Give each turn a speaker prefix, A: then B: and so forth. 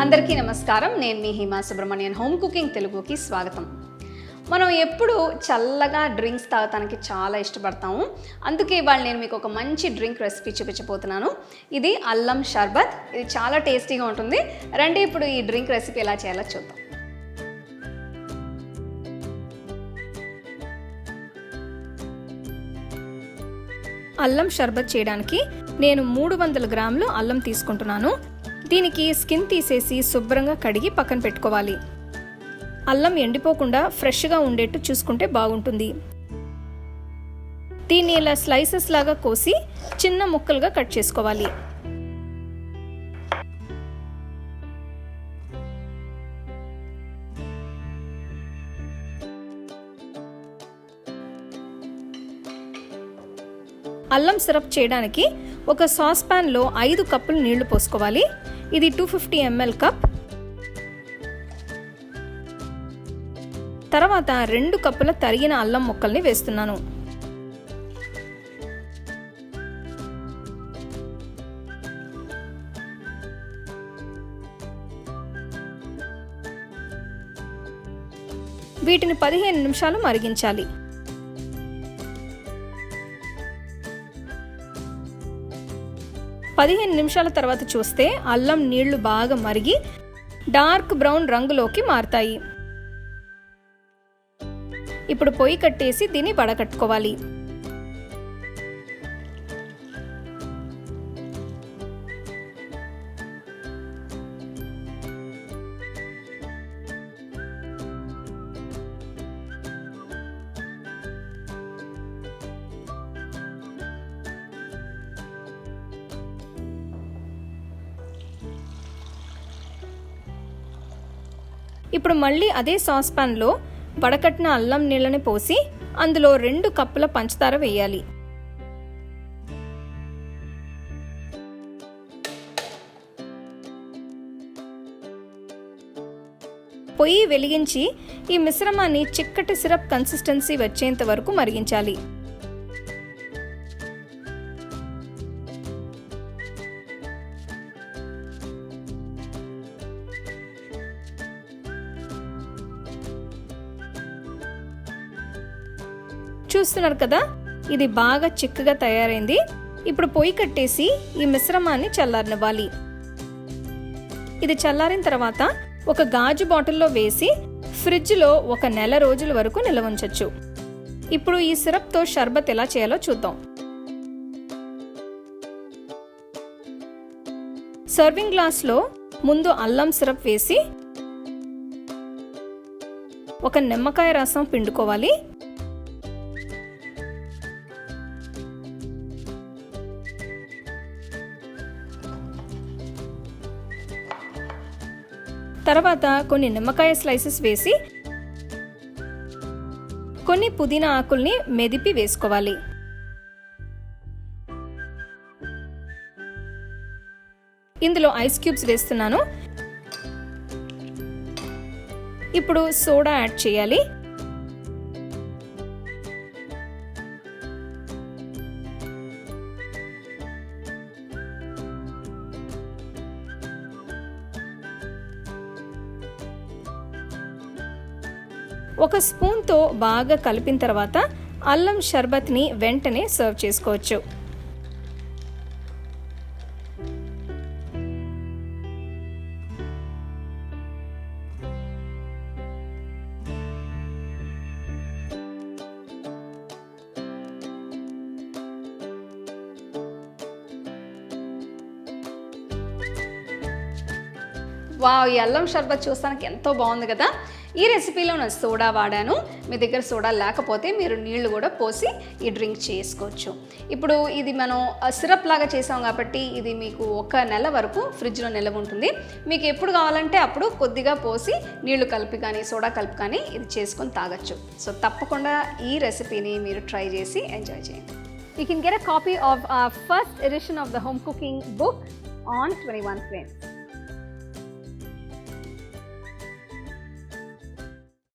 A: అందరికీ నమస్కారం. నేను మీ హిమా సుబ్రహ్మణ్యన్. హోమ్ కుకింగ్ తెలుగుకి స్వాగతం. మనం ఎప్పుడు చల్లగా డ్రింక్స్ తాగటానికి చాలా ఇష్టపడతాము. అందుకే ఇవాళ నేను మీకు ఒక మంచి డ్రింక్ రెసిపీ చూపించబోతున్నాను. ఇది అల్లం షర్బత్. ఇది చాలా టేస్టీగా ఉంటుంది. రండి ఇప్పుడు ఈ డ్రింక్ రెసిపీ ఎలా చేయాలో చూద్దాం. అల్లం షర్బత్ చేయడానికి నేను 300 గ్రాములు అల్లం తీసుకుంటున్నాను. దీనికి స్కిన్ తీసేసి శుభ్రంగా కడిగి పక్కన పెట్టుకోవాలి. అల్లం ఎండిపోకుండా ఫ్రెష్గా ఉండేట్టు చూసుకుంటే బాగుంటుంది. దీన్ని ఇలా స్లైసెస్ లాగా కోసి చిన్న ముక్కలుగా కట్ చేసుకోవాలి. అల్లం సిరప్ చేయడానికి ఒక సాస్ ప్యాన్లో 5 కప్పులు నీళ్లు పోసుకోవాలి. ఇది 250 ml కప్. తర్వాత 2 కప్పుల తరిగిన అల్లం ముక్కల్ని వేస్తున్నాను. వీటిని 15 నిమిషాలు మరిగించాలి. నిమిషాల తర్వాత చూస్తే అల్లం నీళ్లు బాగా మరిగి డార్క్ బ్రౌన్ రంగులోకి మారుతాయి. ఇప్పుడు పొయ్యి కట్టేసి దీన్ని వడకట్టుకోవాలి. ఇప్పుడు మళ్ళీ అదే సాస్ ప్యాన్లో వడకట్టిన అల్లం నీళ్ళని పోసి అందులో 2 కప్పుల పంచదార వేయాలి. పొయ్యి వెలిగించి ఈ మిశ్రమాన్ని చిక్కటి సిరప్ కన్సిస్టెన్సీ వచ్చేంత వరకు మరిగించాలి. చూస్తున్నారు కదా, ఇది బాగా చిక్కగా తయారైంది. ఇప్పుడు పొయ్యి కట్టేసి ఈ మిశ్రమాన్ని చల్లారనివ్వాలి. ఇది చల్లారిన తర్వాత ఒక గాజు బాటిల్లో వేసి ఫ్రిడ్జ్లో 1 నెల రోజుల వరకు నిల్వ ఉంచొచ్చు. ఇప్పుడు ఈ సిరప్తో షర్బత్ ఎలా చేయాలో చూద్దాం. సర్వింగ్ గ్లాస్లో ముందు అల్లం సిరప్ వేసి 1 నిమ్మకాయ రసం పిండుకోవాలి. తర్వాత కొన్ని నిమ్మకాయ స్లైసెస్ వేసి కొన్ని పుదీనా ఆకుల్ని మెదిపి వేసుకోవాలి. ఇందులో ఐస్ క్యూబ్స్ వేస్తున్నాను. ఇప్పుడు సోడా యాడ్ చేయాలి. ఒక స్పూన్తో బాగా కలిపిన తర్వాత అల్లం షర్బత్ని వెంటనే సర్వ్ చేసుకోవచ్చు.
B: వావ్, ఈ అల్లం షర్బత్ చూస్తానికి ఎంతో బాగుంది కదా. ఈ రెసిపీలో నేను సోడా వాడాను. మీ దగ్గర సోడా లేకపోతే మీరు నీళ్లు కూడా పోసి ఈ డ్రింక్ చేసుకోవచ్చు. ఇప్పుడు ఇది మనం సిరప్ లాగా చేసాం కాబట్టి ఇది మీకు 1 నెల వరకు ఫ్రిడ్జ్లో నిల్వ ఉంటుంది. మీకు ఎప్పుడు కావాలంటే అప్పుడు కొద్దిగా పోసి నీళ్లు కలిపి కానీ సోడా కలిపి కానీ ఇది చేసుకొని తాగొచ్చు. సో తప్పకుండా ఈ రెసిపీని మీరు ట్రై చేసి ఎంజాయ్ చేయండి.
A: You can get a copy of our first edition of the home cooking book on 21 frames.